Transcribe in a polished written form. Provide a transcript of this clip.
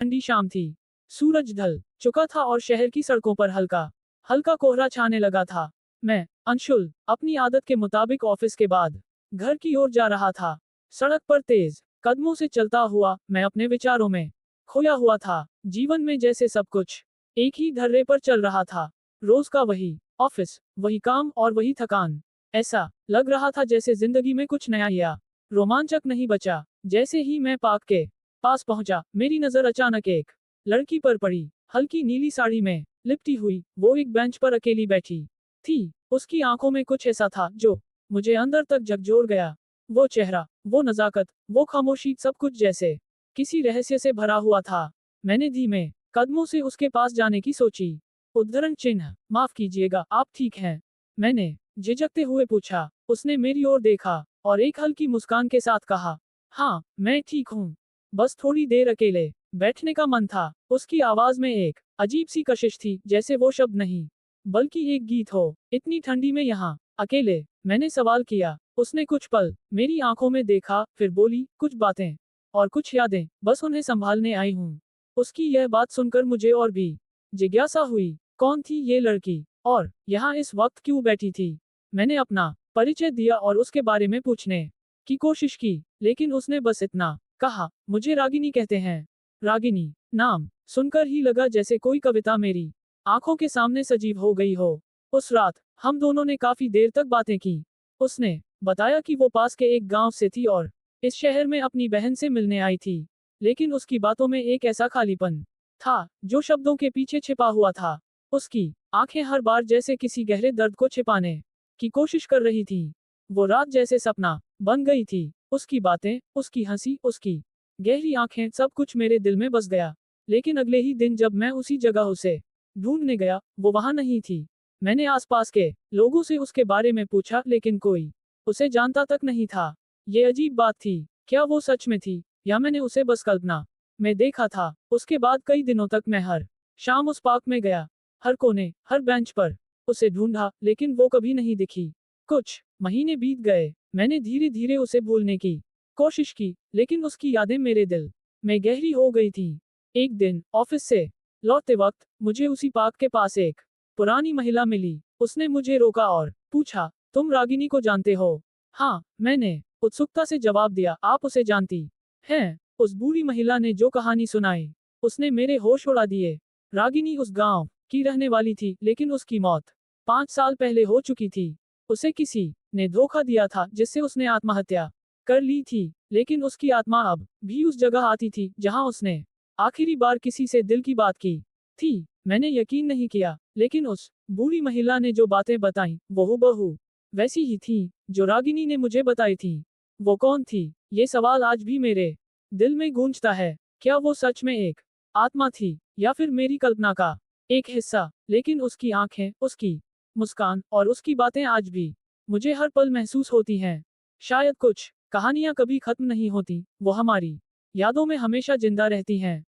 ठंडी शाम थी। सूरज ढल चुका था और शहर की सड़कों पर हल्का हल्का कोहरा छाने लगा था। मैं अंशुल अपनी आदत के मुताबिक ऑफिस के बाद घर की ओर जा रहा था। सड़क पर तेज कदमों से चलता हुआ मैं अपने विचारों में खोया हुआ था। जीवन में जैसे सब कुछ एक ही धर्रे पर चल रहा था। रोज का वही ऑफिस, वही काम और वही थकान। ऐसा लग रहा था जैसे जिंदगी में कुछ नया या रोमांचक नहीं बचा। जैसे ही मैं पार्क के पास पहुंचा, मेरी नजर अचानक एक लड़की पर पड़ी। हल्की नीली साड़ी में लिपटी हुई वो एक बेंच पर अकेली बैठी थी। उसकी आंखों में कुछ ऐसा था जो मुझे अंदर तक झकझोर गया। वो चेहरा, वो नजाकत, वो खामोशी, सब कुछ जैसे किसी रहस्य से भरा हुआ था। मैंने धीमे कदमों से उसके पास जाने की सोची। उद्धरण चिन्ह, माफ कीजिएगा, आप ठीक हैं? मैंने झिझकते हुए पूछा। उसने मेरी ओर देखा और एक हल्की मुस्कान के साथ कहा, हाँ, मैं ठीक हूँ। बस थोड़ी देर अकेले बैठने का मन था। उसकी आवाज में एक अजीब सी कशिश थी, जैसे वो शब्द नहीं बल्कि एक गीत हो। इतनी ठंडी में यहाँ अकेले? मैंने सवाल किया। उसने कुछ पल मेरी आंखों में देखा, फिर बोली, कुछ बातें और कुछ यादें, बस उन्हें संभालने आई हूँ। उसकी यह बात सुनकर मुझे और भी जिज्ञासा हुई। कौन थी ये लड़की और यहाँ इस वक्त क्यों बैठी थी? मैंने अपना परिचय दिया और उसके बारे में पूछने की कोशिश की, लेकिन उसने बस इतना कहा, मुझे रागिनी कहते हैं। रागिनी नाम सुनकर ही लगा जैसे कोई कविता मेरी आंखों के सामने सजीव हो गई हो। उस रात हम दोनों ने काफी देर तक बातें की। उसने बताया कि वो पास के एक गांव से थी और इस शहर में अपनी बहन से मिलने आई थी। लेकिन उसकी बातों में एक ऐसा खालीपन था जो शब्दों के पीछे छिपा हुआ था। उसकी आंखें हर बार जैसे किसी गहरे दर्द को छिपाने की कोशिश कर रही थीं। वो रात जैसे सपना बन गई थी। उसकी बातें, उसकी हंसी, उसकी गहरी आंखें, सब कुछ मेरे दिल में बस गया। लेकिन अगले ही दिन जब मैं उसी जगह उसे ढूंढने गया, वो वहां नहीं थी। मैंने आसपास के लोगों से उसके बारे में पूछा, लेकिन कोई उसे जानता तक नहीं था। ये अजीब बात थी। क्या वो सच में थी या मैंने उसे बस कल्पना में देखा था? उसके बाद कई दिनों तक मैं हर शाम उस पार्क में गया। हर कोने, हर बेंच पर उसे ढूंढा, लेकिन वो कभी नहीं दिखी। कुछ महीने बीत गए। मैंने धीरे धीरे उसे भूलने की कोशिश की, लेकिन उसकी यादें मेरे दिल में गहरी हो गई थी। एक दिन ऑफिस से लौटते वक्त मुझे उसी पार्क के पास एक पुरानी महिला मिली। उसने मुझे रोका और पूछा, तुम रागिनी को जानते हो? हाँ, मैंने उत्सुकता से जवाब दिया। आप उसे जानती हैं? उस बूढ़ी महिला ने जो कहानी सुनाई, उसने मेरे होश उड़ा दिए। रागिनी उस गांव की रहने वाली थी, लेकिन उसकी मौत 5 साल पहले हो चुकी थी। उसे किसी ने धोखा दिया था, जिससे उसने आत्महत्या कर ली थी। लेकिन उसकी आत्मा अब भी उस जगह आती थी जहां उसने आखिरी बार किसी से दिल की बात की थी। मैंने यकीन नहीं किया, लेकिन उस बूढ़ी महिला ने जो बातें बताई, वो हूबहू वैसी ही थी जो रागिनी ने मुझे बताई थी। वो कौन थी? ये सवाल आज भी मेरे दिल में गूंजता है। क्या वो सच में एक आत्मा थी या फिर मेरी कल्पना का एक हिस्सा? लेकिन उसकी आंखें, उसकी मुस्कान और उसकी बातें आज भी मुझे हर पल महसूस होती हैं। शायद कुछ कहानियां कभी खत्म नहीं होती, वो हमारी यादों में हमेशा जिंदा रहती हैं।